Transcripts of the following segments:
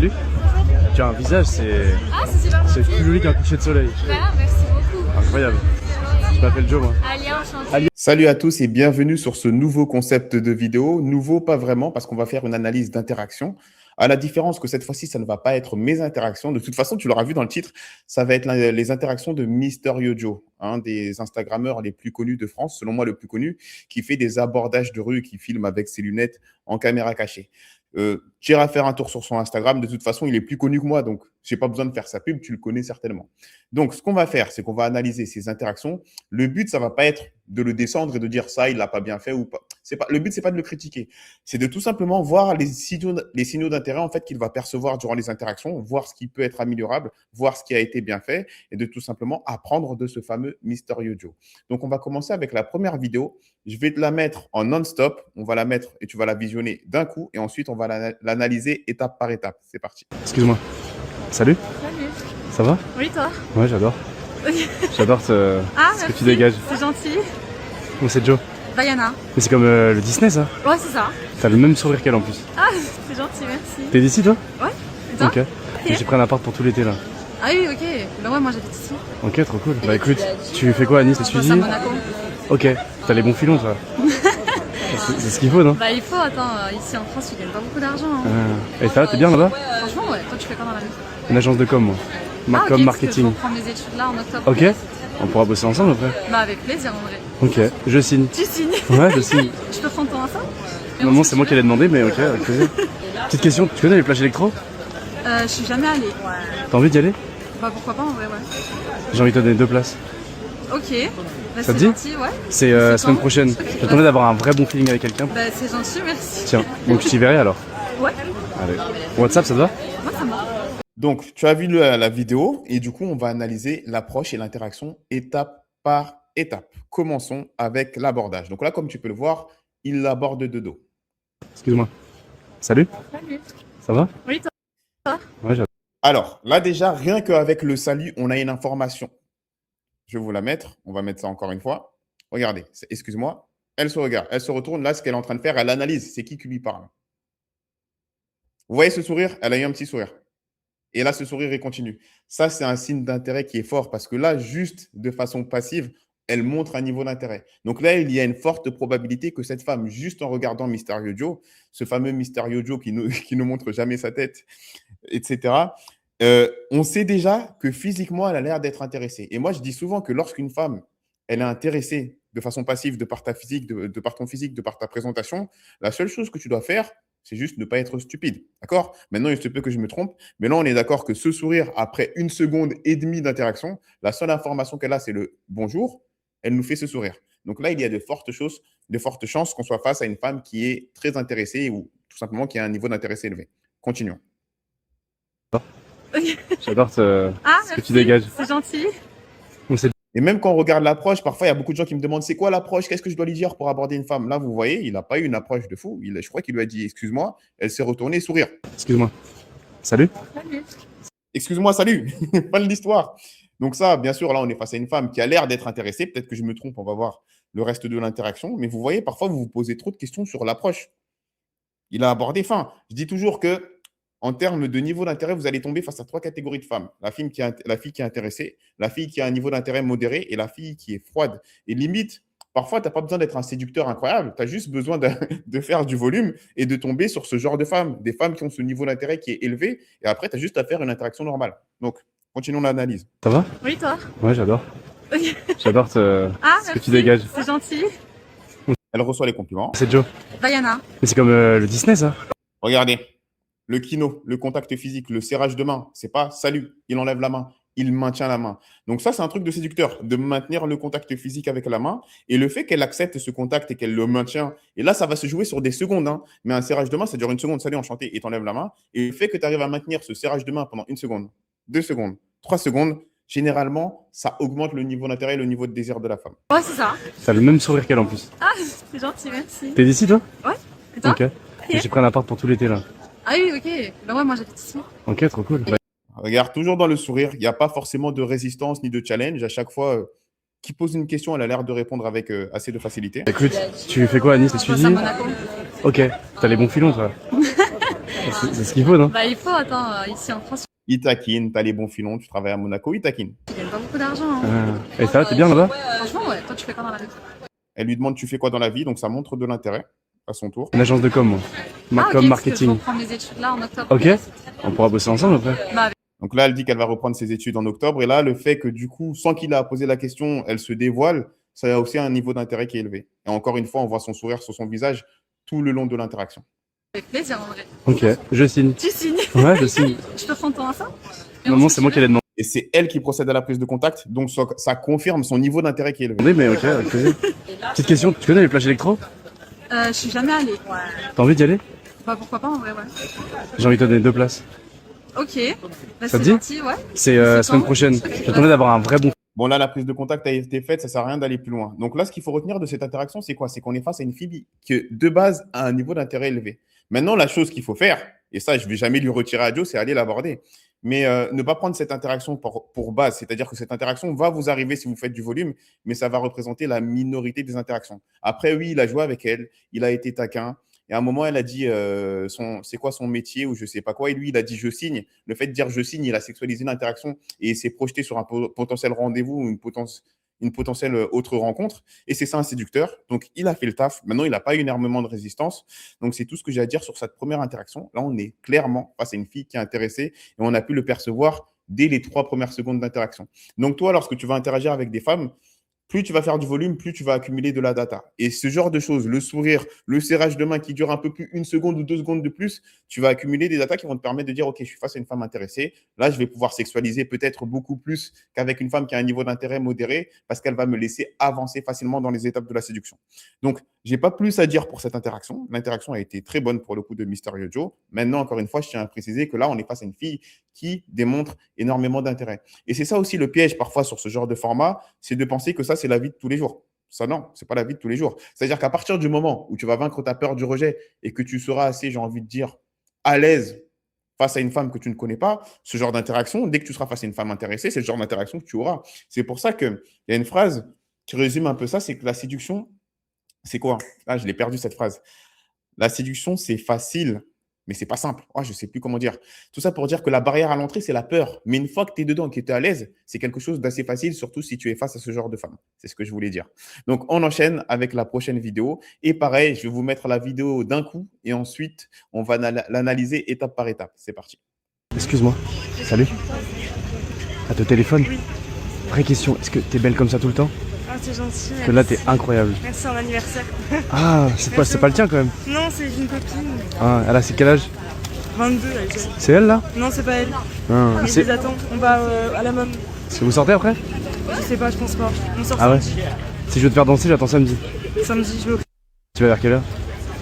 Salut. Tu as un visage, c'est plus joli qu'un coucher de soleil. Voilà, merci beaucoup. Incroyable. Je m'appelle Joe, moi. Allez, enchanté. Salut à tous et bienvenue sur ce nouveau concept de vidéo. Nouveau, pas vraiment, parce qu'on va faire une analyse d'interaction. À la différence que cette fois-ci, ça ne va pas être mes interactions. De toute façon, tu l'auras vu dans le titre, ça va être les interactions de Mister Yojo, un des Instagrammeurs les plus connus de France, selon moi le plus connu, qui fait des abordages de rue, qui filme avec ses lunettes en caméra cachée. Tu iras faire un tour sur son Instagram. De toute façon, il est plus connu que moi, donc je n'ai pas besoin de faire sa pub, tu le connais certainement. Donc, ce qu'on va faire, c'est qu'on va analyser ses interactions. Le but, ça ne va pas être de le descendre et de dire ça, il l'a pas bien fait ou pas. Le but, c'est pas de le critiquer. C'est de tout simplement voir les signaux d'intérêt en fait qu'il va percevoir durant les interactions, voir ce qui peut être améliorable, voir ce qui a été bien fait et de tout simplement apprendre de ce fameux Mister Yojo. Donc, on va commencer avec la première vidéo. Je vais te la mettre en non-stop. On va la mettre et tu vas la visionner d'un coup et ensuite, on va l'analyser étape par étape. C'est parti. Excuse-moi. Salut. Salut. Ça va? Oui, toi? Ouais, j'adore. J'adore ce que tu dégages. C'est gentil. Moi, c'est Joe. Diana. Mais c'est comme le Disney, ça. Ouais, c'est ça. T'as le même sourire qu'elle en plus. Ah, c'est gentil, merci. T'es d'ici, toi? Ouais. Et toi? Ok. J'ai pris un appart pour tout l'été, là. Ah oui, ok. Bah ouais, moi j'habite ici. Ok, trop cool. Bah écoute, tu fais quoi à Nice? Je bosse à Monaco. Ok. T'as les bons filons, toi. C'est ce qu'il faut, non? Bah il faut, attends, ici en France, tu gagnes pas beaucoup d'argent. Hein. Et ça va, t'es bien là-bas? Franchement, ouais. Toi, tu fais quoi dans la vie? Une agence de com, moi. Ah, ok, Comme parce que marketing. je reprends mes études là en octobre. Ok. On pourra bosser ensemble après. Bah avec plaisir en vrai. Ok. Je signe. Tu signes? Ouais, je signe. Je peux prendre ton Insta? Non, c'est moi qui l'ai demandé, mais ok, avec plaisir. Petite question, tu connais les plages électro? Je suis jamais allée. T'as envie d'y aller? Bah pourquoi pas en vrai, ouais. J'ai envie de te donner 2 places. Ok. Bah, Ça te c'est dit? gentil, ouais. C'est semaine prochaine. J'attendais d'avoir un vrai bon feeling avec quelqu'un. Bah c'est gentil, merci. Tiens, donc je t'y verrai alors. Ouais. Allez. WhatsApp, ça te va? Moi ça va. Donc, tu as vu la vidéo et du coup, on va analyser l'approche et l'interaction étape par étape. Commençons avec l'abordage. Donc là, comme tu peux le voir, il l'aborde de dos. Excuse-moi. Salut. Salut. Ça va? Oui, toi? Ouais, j'adore. Alors, là déjà, rien qu'avec le salut, on a une information. Je vais vous la mettre. On va mettre ça encore une fois. Regardez, excuse-moi. Elle se regarde, elle se retourne. Là, ce qu'elle est en train de faire, elle analyse. C'est qui lui parle. Vous voyez ce sourire? Elle a eu un petit sourire. Et là, ce sourire, il continue. Ça, c'est un signe d'intérêt qui est fort parce que là, juste de façon passive, elle montre un niveau d'intérêt. Donc là, il y a une forte probabilité que cette femme, juste en regardant Mister Yojo, ce fameux Mister Yojo qui ne montre jamais sa tête, etc., on sait déjà que physiquement, elle a l'air d'être intéressée. Et moi, je dis souvent que lorsqu'une femme, elle est intéressée de façon passive de par ta physique, de par ton physique, de par ta présentation, la seule chose que tu dois faire, c'est juste ne pas être stupide. D'accord? Maintenant, il se peut que je me trompe, mais là, on est d'accord que ce sourire, après 1 seconde et demie d'interaction, la seule information qu'elle a, c'est le bonjour. Elle nous fait ce sourire. Donc là, il y a de fortes chances qu'on soit face à une femme qui est très intéressée ou tout simplement qui a un niveau d'intérêt élevé. Continuons. J'adore ce que tu merci. dégages. C'est gentil. Et même quand on regarde l'approche, parfois, il y a beaucoup de gens qui me demandent c'est quoi l'approche? Qu'est-ce que je dois lui dire pour aborder une femme? Là, vous voyez, il n'a pas eu une approche de fou. Je crois qu'il lui a dit excuse-moi. Elle s'est retournée, sourire. Excuse-moi. Salut. Salut. Excuse-moi, salut. Pas de l'histoire. Donc ça, bien sûr, là, on est face à une femme qui a l'air d'être intéressée. Peut-être que je me trompe, on va voir le reste de l'interaction. Mais vous voyez, parfois, vous vous posez trop de questions sur l'approche. Il a abordé fin. Je dis toujours que en termes de niveau d'intérêt, vous allez tomber face à 3 catégories de femmes. La fille qui est intéressée, la fille qui a un niveau d'intérêt modéré et la fille qui est froide. Et limite, parfois, tu n'as pas besoin d'être un séducteur incroyable. Tu as juste besoin de faire du volume et de tomber sur ce genre de femmes. Des femmes qui ont ce niveau d'intérêt qui est élevé. Et après, tu as juste à faire une interaction normale. Donc, continuons l'analyse. Ça va? Oui, toi? Ouais, j'adore. J'adore ce que tu merci. dégages. C'est gentil. Elle reçoit les compliments. C'est Joe. Diana. Mais c'est comme le Disney, ça. Regardez, le kino, le contact physique, le serrage de main, c'est pas salut, il enlève la main, il maintient la main. Donc ça, c'est un truc de séducteur, de maintenir le contact physique avec la main. Et le fait qu'elle accepte ce contact et qu'elle le maintient, et là, ça va se jouer sur des secondes. Hein. Mais un serrage de main, ça dure 1 seconde, salut, enchanté, et t'enlèves la main. Et le fait que tu arrives à maintenir ce serrage de main pendant 1 seconde, 2 secondes, 3 secondes, généralement, ça augmente le niveau d'intérêt et le niveau de désir de la femme. Ouais, c'est ça. T'as le même sourire qu'elle en plus. Ah, c'est gentil, merci. T'es d'ici, toi? Ouais. Et toi? Ok. J'ai pris un appart pour tout l'été, là. Ah oui, ok. Bah ouais, moi j'habite ici. Ok, trop cool. Regarde, toujours dans le sourire, il n'y a pas forcément de résistance ni de challenge. À chaque fois qui pose une question, elle a l'air de répondre avec assez de facilité. Écoute, tu fais quoi à Nice? Je bosse à Monaco. Ok. T'as les bons filons, toi. C'est ce qu'il faut, non? Bah, il faut, attends, ici en France, Il taquine, t'as les bons filons, tu travailles à Monaco, il taquine. ils gagnent pas beaucoup d'argent. Hein. Et ça va, t'es bien là-bas? Franchement, ouais. Toi, tu fais quoi dans la vie? Elle lui demande tu fais quoi dans la vie, donc ça montre de l'intérêt à son tour. Une agence de com, moi. Ah, ok, Com, parce que je marketing. reprends mes études là en octobre. Ok, on pourra bosser ensemble après. Bah, Donc là, elle dit qu'elle va reprendre ses études en octobre. Et là, le fait que du coup, sans qu'il a posé la question, elle se dévoile, ça a aussi un niveau d'intérêt qui est élevé. Et encore une fois, on voit son sourire sur son visage tout le long de l'interaction. avec plaisir en vrai. Ok, je signe. Tu signes. Ouais, je signe. Je peux prendre ton instant? Non, c'est moi qui allais demander, Et c'est elle qui procède à la prise de contact. Donc ça confirme son niveau d'intérêt qui est élevé. mais ok, avec plaisir. Petite question, tu connais les plages électro? Je suis jamais allée. T'as envie d'y aller? Bah, pourquoi pas en vrai, ouais. J'ai envie de te donner 2 places. Ok. Bah, Ça c'est te dit gentil, ouais. C'est C'est semaine quand prochaine. J'attendais d'avoir un vrai bon. Bon, là, la prise de contact a été faite, ça sert à rien d'aller plus loin. Donc là, ce qu'il faut retenir de cette interaction, c'est quoi? C'est qu'on est face à une fille qui, de base, a un niveau d'intérêt élevé. Maintenant, la chose qu'il faut faire, et ça, je ne vais jamais lui retirer à Joe, c'est aller l'aborder. Mais ne pas prendre cette interaction pour base. C'est-à-dire que cette interaction va vous arriver si vous faites du volume, mais ça va représenter la minorité des interactions. Après, oui, il a joué avec elle, il a été taquin. Et à un moment, elle a dit c'est quoi son métier ou je sais pas quoi. Et lui, il a dit je signe. Le fait de dire je signe, il a sexualisé l'interaction et s'est projeté sur un potentiel rendez-vous ou une potentielle autre rencontre. Et c'est ça un séducteur. Donc, il a fait le taf. Maintenant, il n'a pas eu énormément de résistance. Donc, c'est tout ce que j'ai à dire sur cette première interaction. Là, on est clairement face à une fille qui est intéressée et on a pu le percevoir dès les 3 premières secondes d'interaction. Donc, toi, lorsque tu vas interagir avec des femmes, plus tu vas faire du volume, plus tu vas accumuler de la data. Et ce genre de choses, le sourire, le serrage de main qui dure un peu plus 1 seconde ou 2 secondes de plus, tu vas accumuler des data qui vont te permettre de dire, OK, je suis face à une femme intéressée. Là, je vais pouvoir sexualiser peut-être beaucoup plus qu'avec une femme qui a un niveau d'intérêt modéré parce qu'elle va me laisser avancer facilement dans les étapes de la séduction. Donc, je n'ai pas plus à dire pour cette interaction. L'interaction a été très bonne pour le coup de Mysterio Joe. Maintenant, encore une fois, je tiens à préciser que là, on est face à une fille qui démontre énormément d'intérêt. Et c'est ça aussi le piège parfois sur ce genre de format, c'est de penser que ça, c'est la vie de tous les jours. Ça, non, ce n'est pas la vie de tous les jours. C'est-à-dire qu'à partir du moment où tu vas vaincre ta peur du rejet et que tu seras assez, j'ai envie de dire, à l'aise face à une femme que tu ne connais pas, ce genre d'interaction, dès que tu seras face à une femme intéressée, c'est le genre d'interaction que tu auras. C'est pour ça qu'il y a une phrase qui résume un peu ça, c'est que la séduction, c'est quoi? Ah, je l'ai perdu cette phrase. La séduction, c'est facile, mais c'est pas simple. Oh, je ne sais plus comment dire. Tout ça pour dire que la barrière à l'entrée, c'est la peur. Mais une fois que tu es dedans et que tu es à l'aise, c'est quelque chose d'assez facile, surtout si tu es face à ce genre de femme. C'est ce que je voulais dire. Donc, on enchaîne avec la prochaine vidéo. Et pareil, je vais vous mettre la vidéo d'un coup et ensuite, on va l'analyser étape par étape. C'est parti. Excuse-moi. Salut. À ton téléphone? Oui. Vraie question, est-ce que t'es belle comme ça tout le temps? Ah, c'est gentil. Parce que là, t'es incroyable. Merci, en anniversaire. Ah, c'est pas le tien quand même. Non, c'est une copine. Ah, elle a c'est quel âge? 22, elle est jeune. C'est elle là? Non, c'est pas elle. Ah, Mais je les attends. On va à la môme. vous sortez après? Je sais pas, je pense pas. On sort Ah ouais? samedi. Si je veux te faire danser, j'attends samedi. Samedi, je vais au... Tu vas vers quelle heure?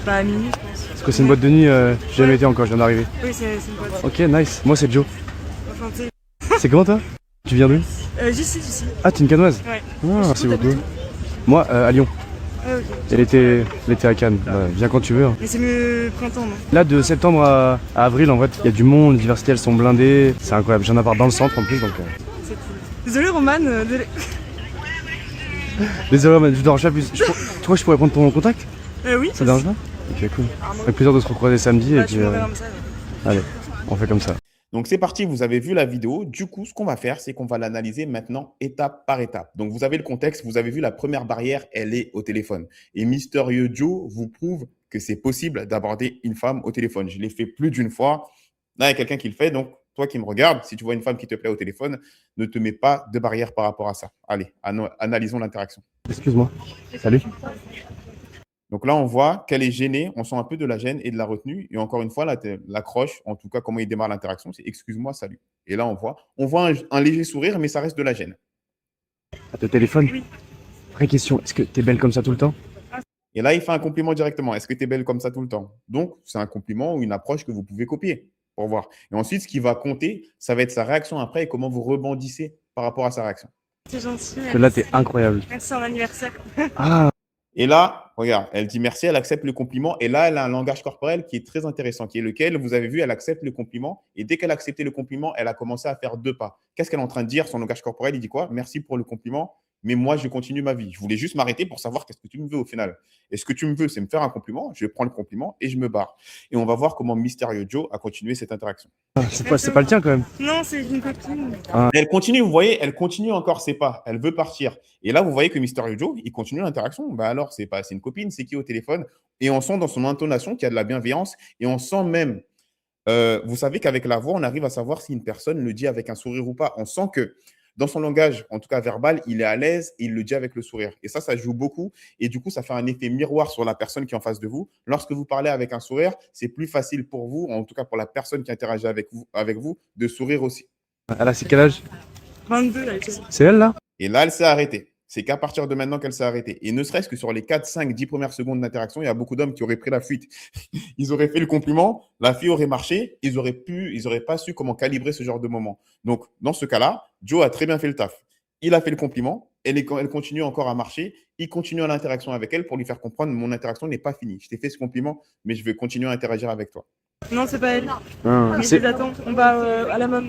Bah, à minuit, je pense. Parce que c'est une boîte de nuit, j'ai jamais été encore, je viens d'arriver. Oui, c'est une boîte. Ok, nice. Moi, c'est Joe. Enchanté. C'est comment toi? Tu viens d'où? D'ici. Ah, t'es une canoise? Ouais. Ah, merci beaucoup. Moi, à Lyon. Ah, ok. Et l'été à Cannes. Bah, viens quand tu veux. Hein. Mais c'est mieux printemps, non? Là, de septembre à avril, en fait, il y a du monde, les universités, elles sont blindées. C'est incroyable. J'en ai part dans le centre en plus, donc. C'est cool. Désolé, Roman. Désolé, mais je te dérange pas plus. Tu crois que je pourrais prendre ton contact? Oui. Ça te dérange pas? Ok, cool. Avec plaisir de se recroiser samedi. Bah, Et tu puis, m'enverras un message. allez, on fait comme ça. Donc, c'est parti, vous avez vu la vidéo. Du coup, ce qu'on va faire, c'est qu'on va l'analyser maintenant étape par étape. Donc, vous avez le contexte, vous avez vu la première barrière, elle est au téléphone. Et Mystérieux Joe vous prouve que c'est possible d'aborder une femme au téléphone. Je l'ai fait plus d'une fois. Là, il y a quelqu'un qui le fait. Donc, toi qui me regardes, si tu vois une femme qui te plaît au téléphone, ne te mets pas de barrière par rapport à ça. Allez, analysons l'interaction. Excuse-moi. Salut. Donc là, on voit qu'elle est gênée. On sent un peu de la gêne et de la retenue. Et encore une fois, l'accroche, en tout cas, comment il démarre l'interaction, c'est excuse-moi, salut. Et là, on voit un léger sourire, mais ça reste de la gêne. À ton téléphone? Oui. Vraie question, est-ce que t'es belle comme ça tout le temps? Et là, il fait un compliment directement. Est-ce que tu es belle comme ça tout le temps? Donc, c'est un compliment ou une approche que vous pouvez copier pour voir. Et ensuite, ce qui va compter, ça va être sa réaction après et comment vous rebondissez par rapport à sa réaction. C'est gentil. Parce que là, t'es incroyable. Merci, en anniversaire. Ah, Et là, regarde, elle dit merci, elle accepte le compliment. Et là, elle a un langage corporel qui est très intéressant, qui est lequel, vous avez vu, elle accepte le compliment. Et dès qu'elle a accepté le compliment, elle a commencé à faire 2 pas. Qu'est-ce qu'elle est en train de dire? Son langage corporel, il dit quoi? Merci pour le compliment. mais moi, je continue ma vie. Je voulais juste m'arrêter pour savoir qu'est-ce que tu me veux au final. Et ce que tu me veux, c'est me faire un compliment. Je prends le compliment et je me barre. Et on va voir comment Mysterio Joe a continué cette interaction. C'est pas le tien quand même. Non, c'est une copine. Elle continue, vous voyez, elle continue encore ses pas. Elle veut partir. Et là, vous voyez que Mysterio Joe, il continue l'interaction. Bah alors, c'est une copine, c'est qui au téléphone? Et on sent dans son intonation qu'il y a de la bienveillance. Et on sent même, vous savez qu'avec la voix, on arrive à savoir si une personne le dit avec un sourire ou pas. On sent que dans son langage, en tout cas verbal, il est à l'aise et il le dit avec le sourire. Et ça joue beaucoup. Et du coup, ça fait un effet miroir sur la personne qui est en face de vous. Lorsque vous parlez avec un sourire, c'est plus facile pour vous, en tout cas pour la personne qui interagit avec vous, de sourire aussi. Elle a c'est quel âge? 22, là, tu sais. C'est elle là? Et là, elle s'est arrêtée. C'est qu'à partir de maintenant qu'elle s'est arrêtée. Et ne serait-ce que sur les 4, 5, 10 premières secondes d'interaction, il y a beaucoup d'hommes qui auraient pris la fuite. Ils auraient fait le compliment, la fille aurait marché, ils n'auraient pas su comment calibrer ce genre de moment. Donc, dans ce cas-là, Joe a très bien fait le taf. Il a fait le compliment, elle continue encore à marcher, il continue à l'interaction avec elle pour lui faire comprendre mon interaction n'est pas finie. Je t'ai fait ce compliment, mais je vais continuer à interagir avec toi. Non, c'est pas elle. Ah, Mais je c'est les attends. On va à la môme.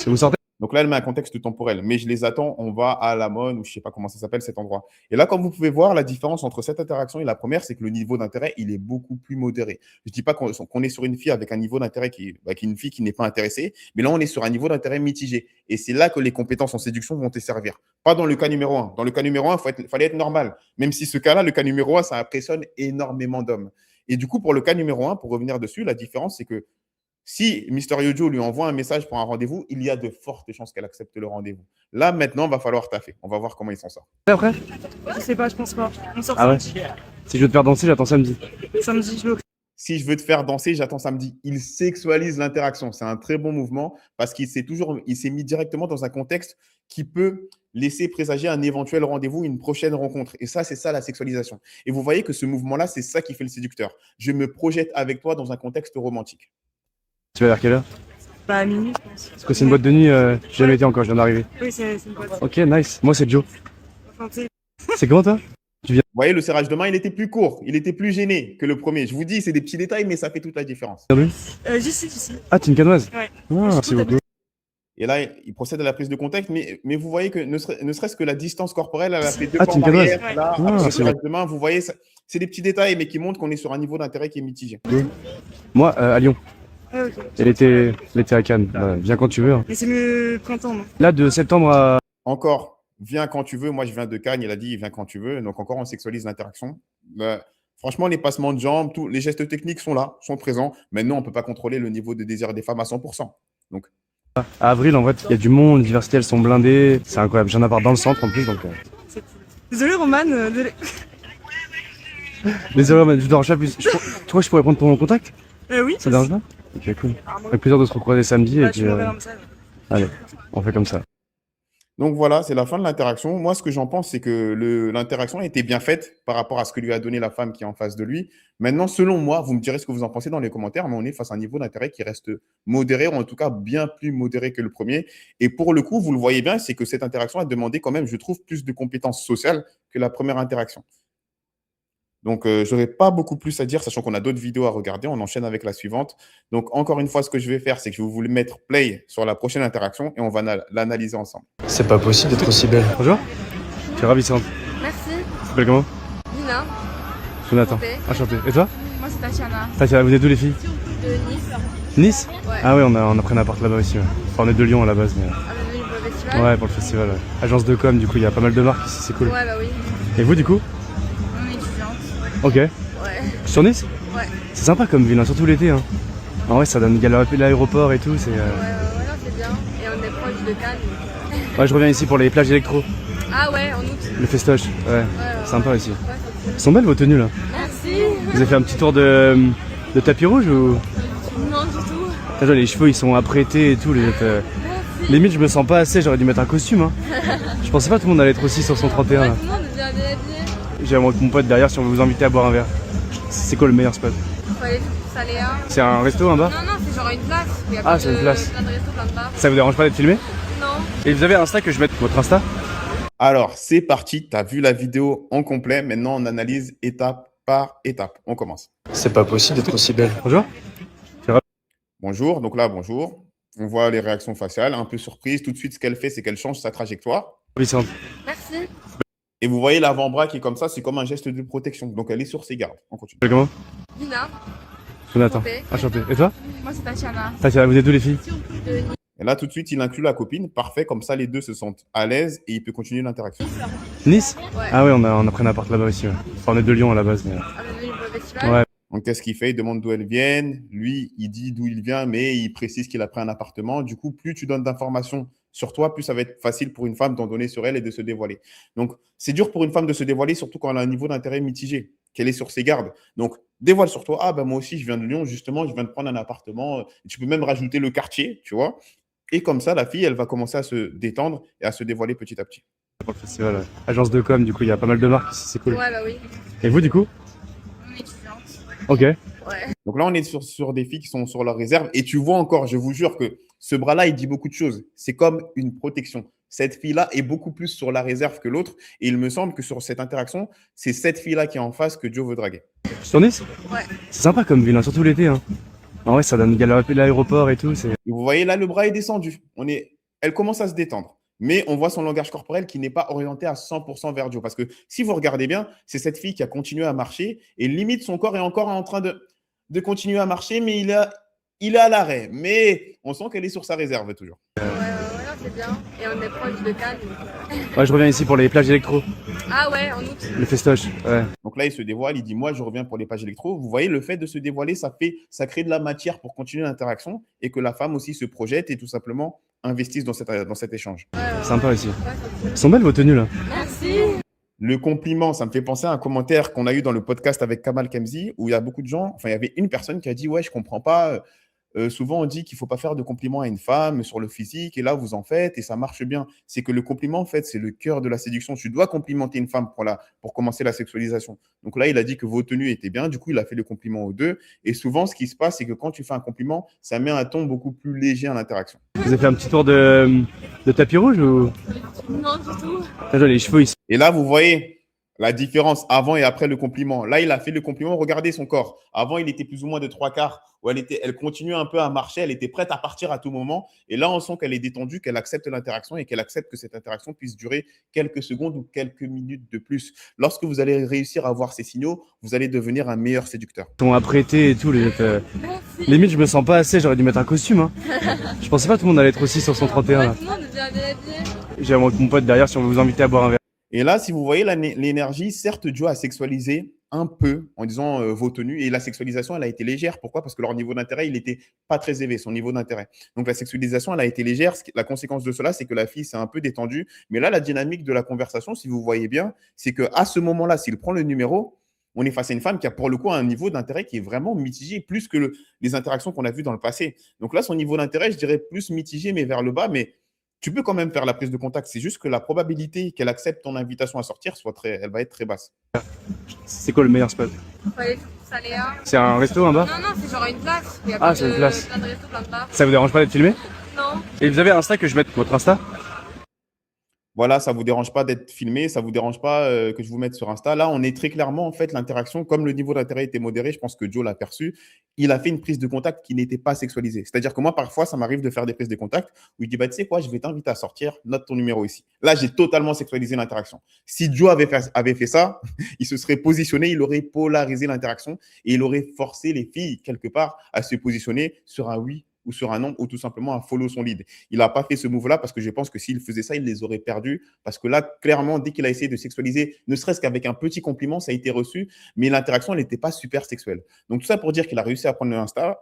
vous sortez? Donc là, elle met un contexte temporel, mais je les attends, on va à la Monne ou je ne sais pas comment ça s'appelle cet endroit. Et là, comme vous pouvez voir, la différence entre cette interaction et la première, c'est que le niveau d'intérêt, il est beaucoup plus modéré. Je ne dis pas qu'on est sur une fille avec un niveau d'intérêt qui est une fille qui n'est pas intéressée, mais là, on est sur un niveau d'intérêt mitigé. Et c'est là que les compétences en séduction vont te servir. Pas dans le cas numéro 1. Dans le cas numéro 1, fallait être normal. Même si ce cas-là, le cas numéro 1, ça impressionne énormément d'hommes. Et du coup, pour le cas numéro 1, pour revenir dessus, la différence, c'est que si Mysterio Joe lui envoie un message pour un rendez-vous, il y a de fortes chances qu'elle accepte le rendez-vous. Là, maintenant, il va falloir taffer. On va voir comment il s'en sort. Après? Je sais pas, je pense pas. On sort Ah ouais? samedi. Si je veux te faire danser, j'attends samedi. Samedi, je le. Si je veux te faire danser, j'attends samedi. Il sexualise l'interaction. C'est un très bon mouvement parce il s'est mis directement dans un contexte qui peut laisser présager un éventuel rendez-vous, une prochaine rencontre. Et ça, c'est ça la sexualisation. Et vous voyez que ce mouvement-là, c'est ça qui fait le séducteur. Je me projette avec toi dans un contexte romantique. Tu vas vers quelle heure? Bah, à minuit, je pense. Parce que c'est une boîte de nuit, j'ai jamais été encore, je viens d'arriver. Oui, c'est une boîte. Ok, nice. Moi, c'est Joe. Enfin, tu sais, C'est comment toi? Vous voyez, le serrage de main, il était plus court. Il était plus gêné que le premier. Je vous dis, c'est des petits détails, mais ça fait toute la différence. j'y suis. Ah, t'es une canoise? Ouais. Ah, c'est beaucoup. Et là, il procède à la prise de contact, mais vous voyez que ne serait-ce que la distance corporelle, elle a fait 2 Ah, pas tu en me connais. arrière. Là, Ah, avec le c'est serrage de main, vous voyez, c'est des petits détails, mais qui montrent qu'on est sur un niveau d'intérêt qui est mitigé. Moi, à Lyon. Ah, ok. Elle était à Cannes. Viens quand tu veux. Hein. Mais c'est mieux printemps, non? Là, de septembre à. Encore, viens quand tu veux. Moi, je viens de Cannes. Il a dit, viens quand tu veux. Donc, encore, on sexualise l'interaction. Franchement, les passements de jambes, tous les gestes techniques sont là, sont présents. Maintenant, on ne peut pas contrôler le niveau de désir des femmes à 100%. Donc, À Avril, en fait, il y a du monde, les diversités, elles sont blindées. C'est incroyable. J'ai un appart dans le centre en plus, donc. C'est cool. Désolé, Roman. Désolé, mais je te dérange pas plus. Tu crois que je pourrais prendre ton contact? Oui. Ça te dérange pas? Ok, cool. Avec plaisir de se recroiser samedi. Bah, Et tu puis, m'enverras un message. allez, on fait comme ça. Donc voilà, c'est la fin de l'interaction. Moi, ce que j'en pense, c'est que l'interaction a été bien faite par rapport à ce que lui a donné la femme qui est en face de lui. Maintenant, selon moi, vous me direz ce que vous en pensez dans les commentaires, mais on est face à un niveau d'intérêt qui reste modéré, ou en tout cas bien plus modéré que le premier. Et pour le coup, vous le voyez bien, c'est que cette interaction a demandé quand même, je trouve, plus de compétences sociales que la première interaction. Donc, je n'aurais pas beaucoup plus à dire, sachant qu'on a d'autres vidéos à regarder. On enchaîne avec la suivante. Donc, encore une fois, ce que je vais faire, c'est que je vais vous mettre play sur la prochaine interaction et on va l'analyser ensemble. C'est pas possible d'être aussi belle. Bonjour. Tu es ravissante. Merci. Tu t'appelles comment? Lina. Jonathan. Enchanté. Enchanté. Et toi? Moi, c'est Tatiana. Tatiana, vous êtes d'où les filles? De Nice. Nice? Ouais. Ah ouais, on a pris un appart là-bas aussi. Ouais. Enfin, on est de Lyon à la base. Mais... Ah, vous venez pour le festival? Ouais, pour le festival. Ouais. Agence de com, du coup, il y a pas mal de marques ici, c'est cool. Ouais, bah oui. Et vous, du coup? On est étudiante. Ok. Ouais. Sur Nice? Ouais. C'est sympa comme ville, hein, surtout l'été. Hein. En vrai, ça donne l'aéroport et tout. C'est, Ouais, non, c'est bien. Et on est proche de Cannes. Ouais, je reviens ici pour les plages électro, Ah ouais, en août. le festoche. Ouais, sympa ici. Ouais, c'est cool. Elles sont belles vos tenues là. Merci. Vous avez fait un petit tour de tapis rouge ou? Non, du tout. Attends, les cheveux ils sont apprêtés et tout. Merci. Limite, je me sens pas assez, j'aurais dû mettre un costume. Hein. Je pensais pas que tout le monde allait être aussi sur son 31 Ouais, là. tout le monde est bien habillé. J'ai mon pote derrière si on veut vous inviter à boire un verre. C'est quoi le meilleur spot? Faut aller sur Saléa. C'est un resto, un bar? Non, c'est genre une place. Il y a Ah, plein c'est une place. Plein de restos, plein de bars. Ça vous dérange pas d'être filmé? Non. Et vous avez Insta que je mette votre Insta? Alors, c'est parti. Tu as vu la vidéo en complet. Maintenant, on analyse étape par étape. On commence. C'est pas possible d'être aussi belle. Bonjour. Bonjour. Donc là, bonjour. On voit les réactions faciales, un peu surprise. Tout de suite, ce qu'elle fait, c'est qu'elle change sa trajectoire. Ravissante. Merci. Et vous voyez l'avant-bras qui est comme ça, c'est comme un geste de protection. Donc elle est sur ses gardes. On continue. Comment? Lina. Jonathan. Enchanté. Enchanté. Et toi? Moi, c'est Tatiana. Tatiana, vous êtes d'où les filles? Et là, tout de suite, il inclut la copine. Parfait, comme ça, les deux se sentent à l'aise et il peut continuer l'interaction. Nice? Ouais. Ah ouais, on a pris un appart là-bas aussi. Ouais. Enfin, on est de Lyon à la base. Mais... Ah, mais oui, le festival. Ouais. Donc, qu'est-ce qu'il fait? Il demande d'où elles viennent. Lui, il dit d'où il vient, mais il précise qu'il a pris un appartement. Du coup, plus tu donnes d'informations sur toi, plus ça va être facile pour une femme d'en donner sur elle et de se dévoiler. Donc, c'est dur pour une femme de se dévoiler, surtout quand elle a un niveau d'intérêt mitigé, qu'elle est sur ses gardes. Donc, dévoile sur toi. Ah, ben moi aussi, je viens de Lyon, justement, je viens de prendre un appartement. Tu peux même rajouter le quartier, tu vois. Et comme ça, la fille, elle va commencer à se détendre et à se dévoiler petit à petit. Pour le festival, ouais. Agence de com, du coup, il y a pas mal de marques ici, c'est cool. Ouais, bah oui. Et vous, du coup? On est étudiante. Ok. Ouais. Donc là, on est sur des filles qui sont sur leur réserve. Et tu vois encore, je vous jure que ce bras-là, il dit beaucoup de choses. C'est comme une protection. Cette fille-là est beaucoup plus sur la réserve que l'autre. Et il me semble que sur cette interaction, c'est cette fille-là qui est en face que Joe veut draguer. Sur Nice? Ouais. C'est sympa comme ville, hein, surtout l'été. Hein. En vrai, ça donne l'aéroport et tout. Et vous voyez là, le bras est descendu. Elle commence à se détendre. Mais on voit son langage corporel qui n'est pas orienté à 100% vers Joe. Parce que si vous regardez bien, c'est cette fille qui a continué à marcher. Et limite, son corps est encore en train de continuer à marcher, mais il est à l'arrêt. Mais on sent qu'elle est sur sa réserve toujours. Ouais, non, c'est bien. Et on est proche de Cannes. Ouais, je reviens ici pour les plages électro. Ah ouais, en août. Le festoche. Ouais. Donc là, il se dévoile, il dit « Moi, je reviens pour les pages électro ». Vous voyez, le fait de se dévoiler, ça crée de la matière pour continuer l'interaction et que la femme aussi se projette et tout simplement investisse dans cet échange. Sympa ici. Ouais, c'est Elles sont belles vos tenues là. Merci. Le compliment, ça me fait penser à un commentaire qu'on a eu dans le podcast avec Kamal Kemzi où il y a beaucoup de gens, enfin, il y avait une personne qui a dit « Ouais, je comprends pas. Souvent, on dit qu'il ne faut pas faire de compliments à une femme sur le physique et là, vous en faites et ça marche bien. » C'est que le compliment, en fait, c'est le cœur de la séduction. Tu dois complimenter une femme pour commencer la sexualisation. Donc là, il a dit que vos tenues étaient bien. Du coup, il a fait le compliment aux deux. Et souvent, ce qui se passe, c'est que quand tu fais un compliment, ça met un ton beaucoup plus léger à l'interaction. Vous avez fait un petit tour de tapis rouge ou? Non, du tout. Ah, les cheveux ici. Et là, vous voyez la différence avant et après le compliment. Là, il a fait le compliment. Regardez son corps. Avant, il était plus ou moins de 3/4 où elle continuait un peu à marcher. Elle était prête à partir à tout moment. Et là, on sent qu'elle est détendue, qu'elle accepte l'interaction et qu'elle accepte que cette interaction puisse durer quelques secondes ou quelques minutes de plus. Lorsque vous allez réussir à voir ces signaux, vous allez devenir un meilleur séducteur. Ils sont apprêtés et tout. Merci. Limite, je me sens pas assez. J'aurais dû mettre un costume. Hein. Je pensais pas que tout le monde allait être aussi sur son 31. Ouais, Là. tout le monde est bien habillé. J'ai mon pote derrière si on veut vous inviter à boire un verre. Et là, si vous voyez l'énergie, certes, Joe a sexualisé un peu en disant vos tenues. Et la sexualisation, elle a été légère. Pourquoi? Parce que leur niveau d'intérêt, il n'était pas très élevé, son niveau d'intérêt. Donc, la sexualisation, elle a été légère. La conséquence de cela, c'est que la fille s'est un peu détendue. Mais là, la dynamique de la conversation, si vous voyez bien, c'est qu'à ce moment-là, s'il prend le numéro, on est face à une femme qui a pour le coup un niveau d'intérêt qui est vraiment mitigé, plus que les interactions qu'on a vues dans le passé. Donc là, son niveau d'intérêt, je dirais plus mitigé, mais vers le bas. Mais tu peux quand même faire la prise de contact. C'est juste que la probabilité qu'elle accepte ton invitation à sortir, elle va être très basse. C'est quoi le meilleur spot? Faut aller Saléa. C'est un resto, un bar? Non, non, c'est genre une place. Il y a Ah, c'est une place. plein de restos, plein de bars. Ça vous dérange pas d'être filmé? Non. Et vous avez Insta que je mette votre Insta? Voilà, ça ne vous dérange pas d'être filmé, ça ne vous dérange pas que je vous mette sur Insta. Là, on est très clairement, en fait, l'interaction, comme le niveau d'intérêt était modéré, je pense que Joe l'a perçu, il a fait une prise de contact qui n'était pas sexualisée. C'est-à-dire que moi, parfois, ça m'arrive de faire des prises de contact où il dit, bah, tu sais quoi, je vais t'inviter à sortir, note ton numéro ici. Là, j'ai totalement sexualisé l'interaction. Si Joe avait fait ça, il se serait positionné, il aurait polarisé l'interaction et il aurait forcé les filles, quelque part, à se positionner sur un oui ou sur un non, ou tout simplement à follow son lead. Il n'a pas fait ce move-là parce que je pense que s'il faisait ça, il les aurait perdus. Parce que là, clairement, dès qu'il a essayé de sexualiser, ne serait-ce qu'avec un petit compliment, ça a été reçu, mais l'interaction, elle n'était pas super sexuelle. Donc, tout ça pour dire qu'il a réussi à prendre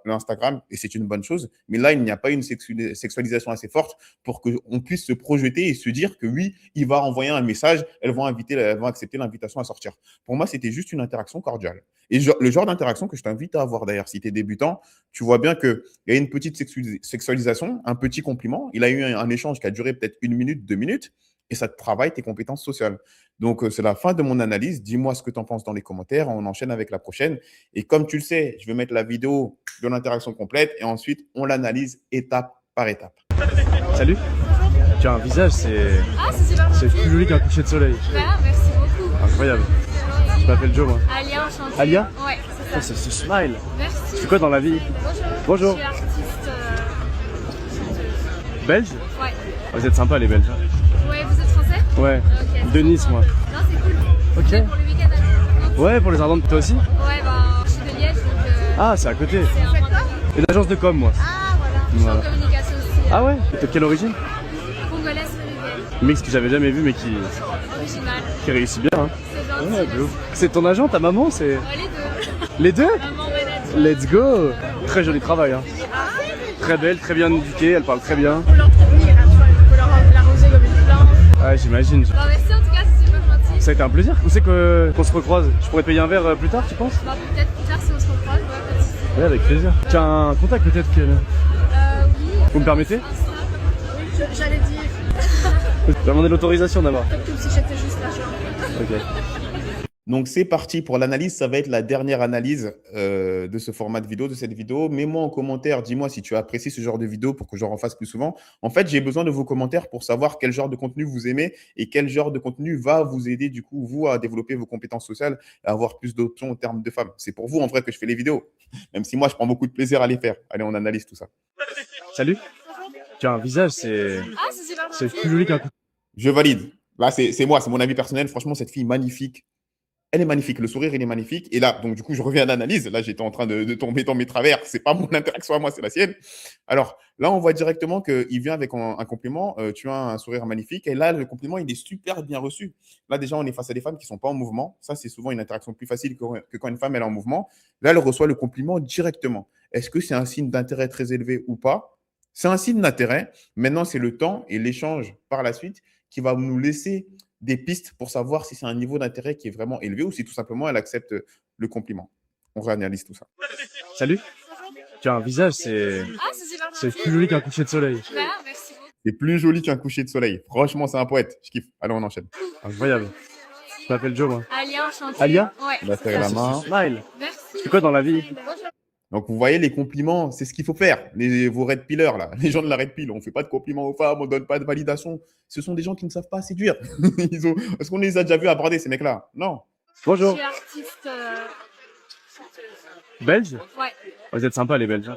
l'Instagram, et c'est une bonne chose. Mais là, il n'y a pas une sexualisation assez forte pour qu'on puisse se projeter et se dire que oui, il va envoyer un message, elles vont accepter l'invitation à sortir. Pour moi, c'était juste une interaction cordiale. Et le genre d'interaction que je t'invite à avoir d'ailleurs, si tu es débutant, tu vois bien qu'il y a une petite sexualisation, un petit compliment. Il a eu un échange qui a duré peut-être 1 minute, 2 minutes, et ça te travaille tes compétences sociales. Donc, c'est la fin de mon analyse. Dis-moi ce que tu en penses dans les commentaires. On enchaîne avec la prochaine. Et comme tu le sais, je vais mettre la vidéo de l'interaction complète et ensuite, on l'analyse étape par étape. Salut. Tu as un visage, Ah, c'est super c'est plus joli qu'un coucher de soleil. Ah, merci beaucoup. Incroyable. Je m'appelle Joe, moi. Alia, enchantée. Alia? Ouais, c'est ça. Oh, c'est ce smile. Merci. Tu fais quoi dans la vie? Bonjour. Bonjour. Je suis artiste. Belge? Ouais. Vous êtes sympa, les Belges. Ouais, vous êtes français? Ouais. Ok. De Nice, moi. Non, c'est cool. Ok. Pour le week-end alors. Ouais, pour les Ardentes, toi aussi? Ouais, bah, je suis de Liège, donc Ah, c'est à côté. c'est un point Une agence de com, moi. Ah, voilà. Je suis en Voilà. communication aussi. Ah ouais? Et t'es de quelle origine? Congolaise péruvienne. Mix que j'avais jamais vu, mais Originale. qui réussit bien, hein. C'est gentil. Ouais, de ouf. C'est ton agent, ta maman, c'est... Les deux. Les deux? Maman manager. Let's go! Très joli travail, hein. Très belle, très bien éduquée, elle parle très bien. Faut l'entretenir, hein, faut l'arroser comme une plante. Ah, j'imagine. Bah, merci en tout cas, c'est super gentil. Ça a été un plaisir. Où c'est qu'on se recroise? Je pourrais te payer un verre plus tard, tu penses? Bah, peut-être plus tard si on se recroise, ouais, pas de soucis. Ouais, avec plaisir. Tu as un contact peut-être que... Oui. Vous me permettez? Oui, j'allais dire. Je vais demander l'autorisation d'abord. Comme si j'étais juste là, genre. Ok. Donc, c'est parti pour l'analyse. Ça va être la dernière analyse de ce format de vidéo, de cette vidéo. Mets-moi en commentaire, dis-moi si tu apprécies ce genre de vidéo pour que j'en refasse plus souvent. En fait, j'ai besoin de vos commentaires pour savoir quel genre de contenu vous aimez et quel genre de contenu va vous aider, du coup, vous, à développer vos compétences sociales et à avoir plus d'options en termes de femmes. C'est pour vous, en vrai, que je fais les vidéos. Même si moi, je prends beaucoup de plaisir à les faire. Allez, on analyse tout ça. Salut. Tu as un visage, c'est Ah, c'est super c'est gentil. plus joli qu'un coup. Je valide. Là, c'est moi, c'est mon avis personnel. Franchement, cette fille magnifique. Elle est magnifique, le sourire, il est magnifique. Et là, donc du coup, je reviens à l'analyse. Là, j'étais en train de tomber dans mes travers. C'est pas mon interaction à moi, c'est la sienne. Alors là, on voit directement qu'il vient avec un compliment. Tu as un sourire magnifique. Et là, le compliment, il est super bien reçu. Là, déjà, on est face à des femmes qui ne sont pas en mouvement. Ça, c'est souvent une interaction plus facile que quand une femme elle est en mouvement. Là, elle reçoit le compliment directement. Est-ce que c'est un signe d'intérêt très élevé ou pas? C'est un signe d'intérêt. Maintenant, c'est le temps et l'échange par la suite qui va nous laisser des pistes pour savoir si c'est un niveau d'intérêt qui est vraiment élevé ou si tout simplement elle accepte le compliment. On réanalyse tout ça. Salut. Tu as un visage, c'est Ah, c'est super c'est gentil. plus joli qu'un coucher de soleil. Bah, merci beaucoup. C'est plus joli qu'un coucher de soleil. Franchement, c'est un poète. Je kiffe. Allez, on enchaîne. Incroyable. Je m'appelle Joe, moi. Alia, enchantée. Alia? Ouais. On va serrer la main. Smile. Merci. Tu fais quoi dans la vie? Bonjour. Donc, vous voyez, les compliments, c'est ce qu'il faut faire. Vos red pillers, là, les gens de la red pill, on ne fait pas de compliments aux femmes, on ne donne pas de validation. Ce sont des gens qui ne savent pas séduire. Est-ce qu'on les a déjà vus aborder, ces mecs-là? Non. Je Bonjour. suis artiste. Belge? Ouais. Vous êtes sympas, les Belges.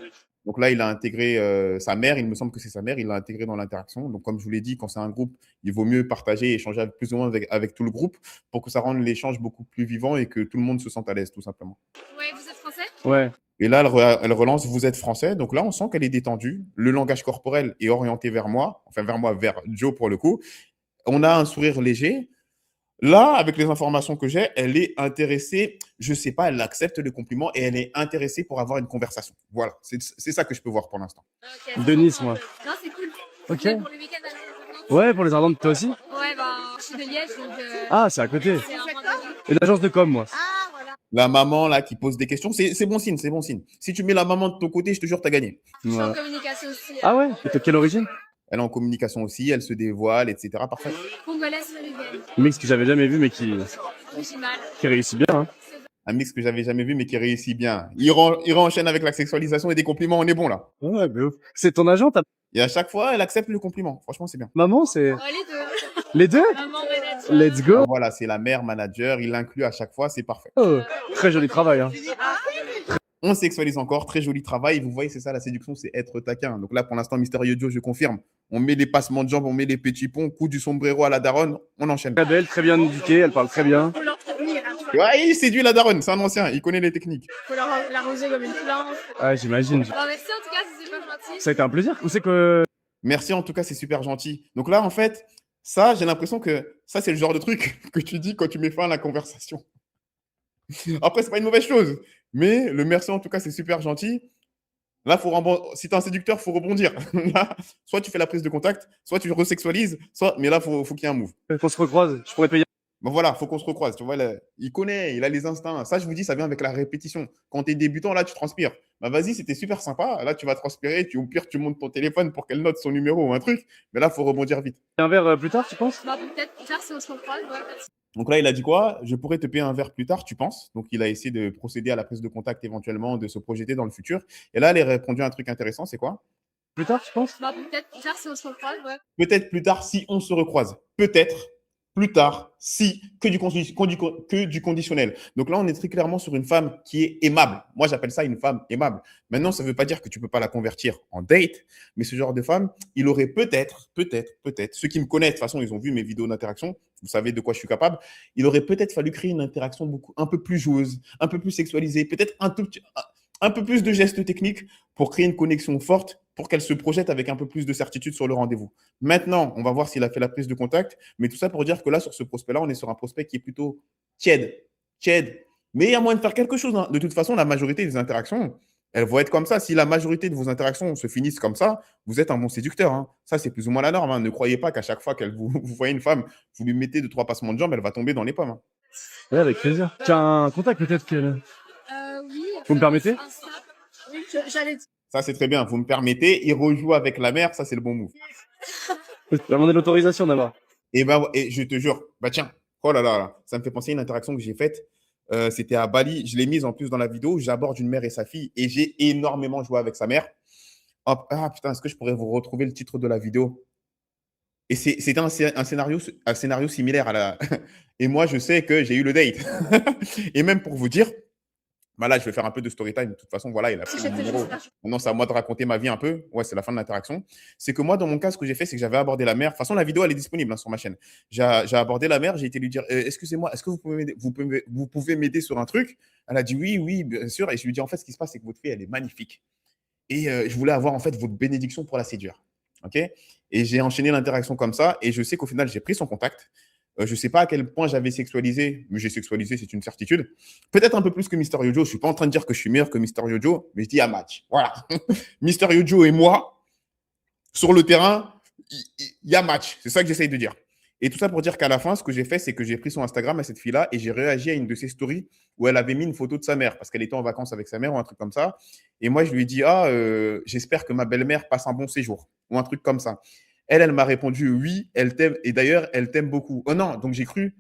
Donc là, il a intégré sa mère, il me semble que c'est sa mère, il l'a intégré dans l'interaction. Donc, comme je vous l'ai dit, quand c'est un groupe, il vaut mieux partager et échanger plus ou moins avec tout le groupe pour que ça rende l'échange beaucoup plus vivant et que tout le monde se sente à l'aise, tout simplement. Ouais, vous êtes français? Ouais. Et là, elle relance, vous êtes français. Donc là, on sent qu'elle est détendue. Le langage corporel est orienté vers moi, enfin vers moi, vers Joe pour le coup. On a un sourire léger. Là, avec les informations que j'ai, elle est intéressée, je ne sais pas, elle accepte le compliment et elle est intéressée pour avoir une conversation. Voilà, c'est ça que je peux voir pour l'instant. Ok. De Nice, moi. Non, c'est cool. Ok. Ouais, pour le week-end alors. Ouais, pour les Ardentes, toi aussi? Ouais, bah, je suis de Liège, donc Ah, c'est à côté. c'est un point Une agence de com, moi. Ah, voilà. La maman là qui pose des questions, c'est bon signe, c'est bon signe. Si tu mets la maman de ton côté, je te jure, tu as gagné. Je suis en Voilà. communication aussi. Ah ouais? Et t'es de quelle origine? Elle est en communication aussi, elle se dévoile, etc. Parfait. Congolaise péruvienne. Mix que j'avais jamais vu, mais Originale. qui réussit bien, hein. Un mix que j'avais jamais vu, mais qui réussit bien. Il enchaîne avec la sexualisation et des compliments, on est bon là. Ouais, mais ouf. C'est ton agent, ta Et à chaque fois, elle accepte le compliment. Franchement, c'est bien. maman, c'est... Oh, les deux. Les deux? Maman manager. Let's go. Voilà, c'est la mère manager, il l'inclut à chaque fois, c'est parfait. Oh, très joli travail, hein. On sexualise encore, très joli travail. Vous voyez, c'est ça la séduction, c'est être taquin. Donc là, pour l'instant, Mystérieux Joe, je confirme. On met les passements de jambes, on met les petits ponts, coup du sombrero à la daronne, on enchaîne. Très belle, très bien éduquée, elle parle très bien. Faut l'entretenir, hein, Ouais, il séduit la daronne, c'est un ancien, il connaît les techniques. faut l'arroser comme une plante. Ah, j'imagine. Bah, merci en tout cas, c'est super gentil. Ça a été un plaisir. Où c'est que... Merci, en tout cas, c'est super gentil. Donc là, en fait, ça, j'ai l'impression que ça, c'est le genre de truc que tu dis quand tu mets fin à la conversation. Après, c'est pas une mauvaise chose, mais le merci, en tout cas, c'est super gentil. Là, si tu es un séducteur, il faut rebondir. Là, soit tu fais la prise de contact, soit tu resexualises, mais là, faut qu'il y ait un move. qu'on se recroise? Je pourrais te payer. Bon, voilà, il faut qu'on se recroise. Tu vois, là, il connaît, il a les instincts. Ça, je vous dis, ça vient avec la répétition. Quand tu es débutant, là, tu transpires. Bah, vas-y, c'était super sympa. Là, tu vas transpirer. Au pire, tu montes ton téléphone pour qu'elle note son numéro ou un truc. Mais là, il faut rebondir vite. Un verre plus tard, tu penses? Bah, peut-être plus tard si on se recroise. Ouais, merci. Donc là, il a dit quoi? Je pourrais te payer un verre plus tard, tu penses? Donc, il a essayé de procéder à la prise de contact éventuellement, de se projeter dans le futur. Et là, elle a répondu à un truc intéressant, c'est quoi? Plus tard, tu penses? Bah, peut-être plus tard si on se recroise. Ouais. Peut-être plus tard si on se recroise. Peut-être. plus tard, si, que du conditionnel. Donc là, on est très clairement sur une femme qui est aimable. Moi, j'appelle ça une femme aimable. Maintenant, ça ne veut pas dire que tu ne peux pas la convertir en date, mais ce genre de femme, il aurait peut-être, ceux qui me connaissent, de toute façon, ils ont vu mes vidéos d'interaction, vous savez de quoi je suis capable, il aurait peut-être fallu créer une interaction un peu plus joueuse, un peu plus sexualisée, peut-être un peu plus de gestes techniques pour créer une connexion forte, pour qu'elle se projette avec un peu plus de certitude sur le rendez-vous. Maintenant, on va voir s'il a fait la prise de contact, mais tout ça pour dire que là, sur ce prospect-là, on est sur un prospect qui est plutôt tiède. Mais il y a moyen de faire quelque chose, hein. De toute façon, la majorité des interactions, elles vont être comme ça. Si la majorité de vos interactions se finissent comme ça, vous êtes un bon séducteur, hein. Ça, c'est plus ou moins la norme, hein. Ne croyez pas qu'à chaque fois vous voyez une femme, vous lui mettez 2-3 passements de jambes, elle va tomber dans les pommes, hein. Ouais, avec plaisir. Tu as un contact peut-être qu'elle. Oui. Vous me permettez? Insta. Oui, j'allais dire. Ça, c'est très bien. Vous me permettez, il rejoue avec la mère, ça, c'est le bon move. Je vais demander l'autorisation d'abord. Et je te jure, bah tiens, oh là là, ça me fait penser à une interaction que j'ai faite. C'était à Bali, je l'ai mise en plus dans la vidéo. J'aborde une mère et sa fille et j'ai énormément joué avec sa mère. Hop, ah putain, est-ce que je pourrais vous retrouver le titre de la vidéo? Et c'était un scénario similaire à la. Et moi, je sais que j'ai eu le date. Et même pour vous dire, bah là, je vais faire un peu de story time. De toute façon, voilà, il a pris mon numéro. Maintenant, c'est à moi de raconter ma vie un peu. Ouais, c'est la fin de l'interaction. C'est que moi, dans mon cas, ce que j'ai fait, c'est que j'avais abordé la mère. De toute façon, la vidéo, elle est disponible, hein, sur ma chaîne. J'ai abordé la mère. J'ai été lui dire, excusez-moi, est-ce que vous pouvez m'aider sur un truc? Elle a dit oui, oui, bien sûr. Et je lui dis, en fait, ce qui se passe, c'est que votre fille, elle est magnifique. Et je voulais avoir, en fait, votre bénédiction pour la séduire. OK? Et j'ai enchaîné l'interaction comme ça. Et je sais qu'au final, j'ai pris son contact. Je ne sais pas à quel point j'avais sexualisé, mais j'ai sexualisé, c'est une certitude. Peut-être un peu plus que Mister Yojo. Je ne suis pas en train de dire que je suis meilleur que Mister Yojo, mais je dis à match. Voilà. Mister Yojo et moi, sur le terrain, il y a match. C'est ça que j'essaye de dire. Et tout ça pour dire qu'à la fin, ce que j'ai fait, c'est que j'ai pris son Instagram à cette fille-là et j'ai réagi à une de ses stories où elle avait mis une photo de sa mère parce qu'elle était en vacances avec sa mère ou un truc comme ça. Et moi, je lui ai dit, j'espère que ma belle-mère passe un bon séjour ou un truc comme ça. Elle m'a répondu oui, elle t'aime. Et d'ailleurs, elle t'aime beaucoup. Oh non, donc j'ai cru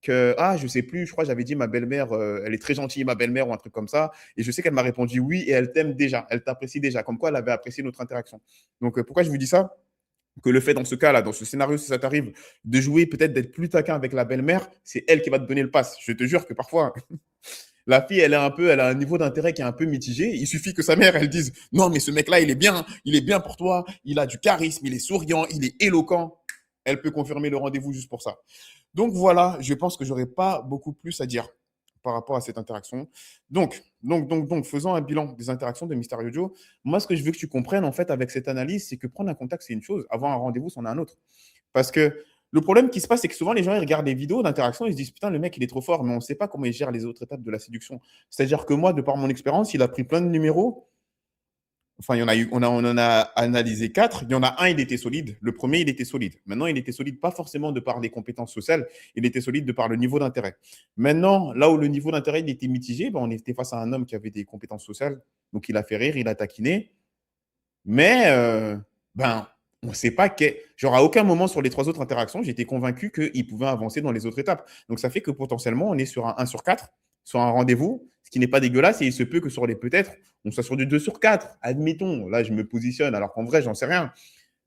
que, je sais plus, je crois que j'avais dit ma belle-mère, elle est très gentille, ma belle-mère, ou un truc comme ça. Et je sais qu'elle m'a répondu oui et elle t'aime déjà, elle t'apprécie déjà, comme quoi elle avait apprécié notre interaction. Donc, pourquoi je vous dis ça? Que le fait dans ce cas-là, dans ce scénario, si ça t'arrive, de jouer, peut-être d'être plus taquin avec la belle-mère, c'est elle qui va te donner le pass. Je te jure que parfois, la fille, elle a un niveau d'intérêt qui est un peu mitigé. Il suffit que sa mère, elle dise, non, mais ce mec-là, il est bien pour toi, il a du charisme, il est souriant, il est éloquent. Elle peut confirmer le rendez-vous juste pour ça. Donc voilà, je pense que j'aurais pas beaucoup plus à dire par rapport à cette interaction. Donc, faisant un bilan des interactions de Mister Yojo, moi, ce que je veux que tu comprennes, en fait, avec cette analyse, c'est que prendre un contact, c'est une chose. Avoir un rendez-vous, c'en est un autre. Parce que le problème qui se passe, c'est que souvent, les gens, ils regardent des vidéos d'interaction, ils se disent, putain, le mec, il est trop fort, mais on ne sait pas comment il gère les autres étapes de la séduction. C'est-à-dire que moi, de par mon expérience, il a pris plein de numéros. Enfin, il y en a eu, on en a analysé 4. Il y en a un, il était solide. Le premier, il était solide. Maintenant, il était solide pas forcément de par les compétences sociales, il était solide de par le niveau d'intérêt. Maintenant, là où le niveau d'intérêt il était mitigé, on était face à un homme qui avait des compétences sociales. Donc, il a fait rire, il a taquiné. Mais, on ne sait pas genre à aucun moment sur les 3 autres interactions, j'étais convaincu qu'il pouvait avancer dans les autres étapes. Donc, ça fait que potentiellement, on est sur un 1 sur 4, sur un rendez-vous, ce qui n'est pas dégueulasse. Et il se peut que sur les peut-être, on soit sur du 2 sur 4. Admettons, là, je me positionne, alors qu'en vrai, j'en sais rien.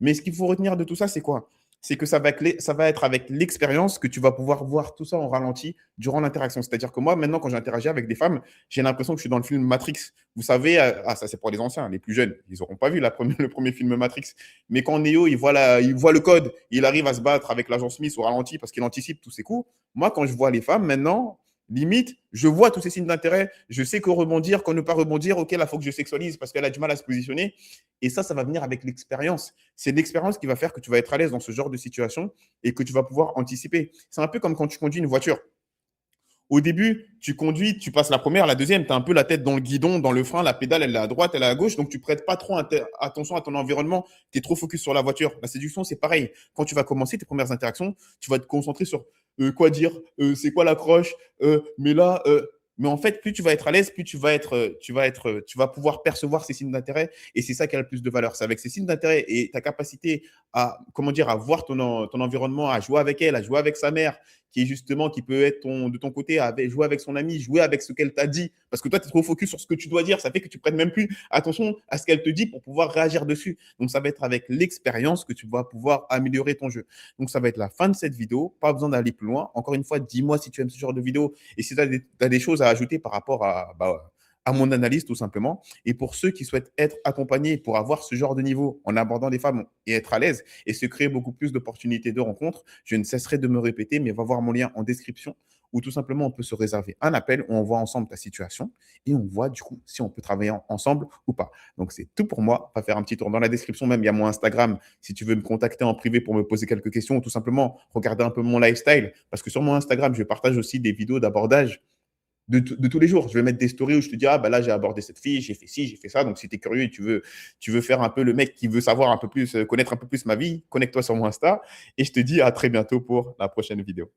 Mais ce qu'il faut retenir de tout ça, c'est quoi? C'est que ça va être avec l'expérience que tu vas pouvoir voir tout ça en ralenti durant l'interaction. C'est-à-dire que moi, maintenant, quand j'interagis avec des femmes, j'ai l'impression que je suis dans le film Matrix. Vous savez, ça c'est pour les anciens, les plus jeunes, ils n'auront pas vu le premier film Matrix. Mais quand Neo, il voit le code, il arrive à se battre avec l'agent Smith au ralenti parce qu'il anticipe tous ses coups. Moi, quand je vois les femmes maintenant, limite, je vois tous ces signes d'intérêt, je sais que rebondir, qu'on ne pas rebondir, ok, là, il faut que je sexualise parce qu'elle a du mal à se positionner. Et ça va venir avec l'expérience. C'est l'expérience qui va faire que tu vas être à l'aise dans ce genre de situation et que tu vas pouvoir anticiper. C'est un peu comme quand tu conduis une voiture. Au début, tu conduis, tu passes la première, la deuxième, tu as un peu la tête dans le guidon, dans le frein, la pédale, elle est à droite, elle est à gauche, donc tu ne prêtes pas trop attention à ton environnement, tu es trop focus sur la voiture. La séduction, c'est pareil. Quand tu vas commencer tes premières interactions, tu vas te concentrer sur quoi dire, c'est quoi l'accroche, mais en fait, plus tu vas être à l'aise, plus tu vas pouvoir percevoir ces signes d'intérêt et c'est ça qui a le plus de valeur. C'est avec ces signes d'intérêt et ta capacité à voir ton environnement, à jouer avec elle, à jouer avec sa mère, qui est justement, qui peut être de ton côté, jouer avec son ami, jouer avec ce qu'elle t'a dit, parce que toi, tu es trop focus sur ce que tu dois dire, ça fait que tu prêtes même plus attention à ce qu'elle te dit pour pouvoir réagir dessus. Donc, ça va être avec l'expérience que tu vas pouvoir améliorer ton jeu. Donc, ça va être la fin de cette vidéo. Pas besoin d'aller plus loin. Encore une fois, dis-moi si tu aimes ce genre de vidéo et si tu as des choses à ajouter par rapport à mon analyse, tout simplement. Et pour ceux qui souhaitent être accompagnés pour avoir ce genre de niveau en abordant les femmes et être à l'aise et se créer beaucoup plus d'opportunités de rencontres, je ne cesserai de me répéter, mais va voir mon lien en description où tout simplement on peut se réserver un appel où on voit ensemble ta situation et on voit du coup si on peut travailler ensemble ou pas. Donc, c'est tout pour moi. On va faire un petit tour dans la description même. Il y a mon Instagram si tu veux me contacter en privé pour me poser quelques questions ou tout simplement regarder un peu mon lifestyle. Parce que sur mon Instagram, je partage aussi des vidéos d'abordage de tous les jours. Je vais mettre des stories où je te dis, ah, bah là, j'ai abordé cette fille, j'ai fait ci, j'ai fait ça. Donc, si tu es curieux et tu veux faire un peu le mec qui veut savoir un peu plus, connaître un peu plus ma vie, connecte-toi sur mon Insta. Et je te dis à très bientôt pour la prochaine vidéo.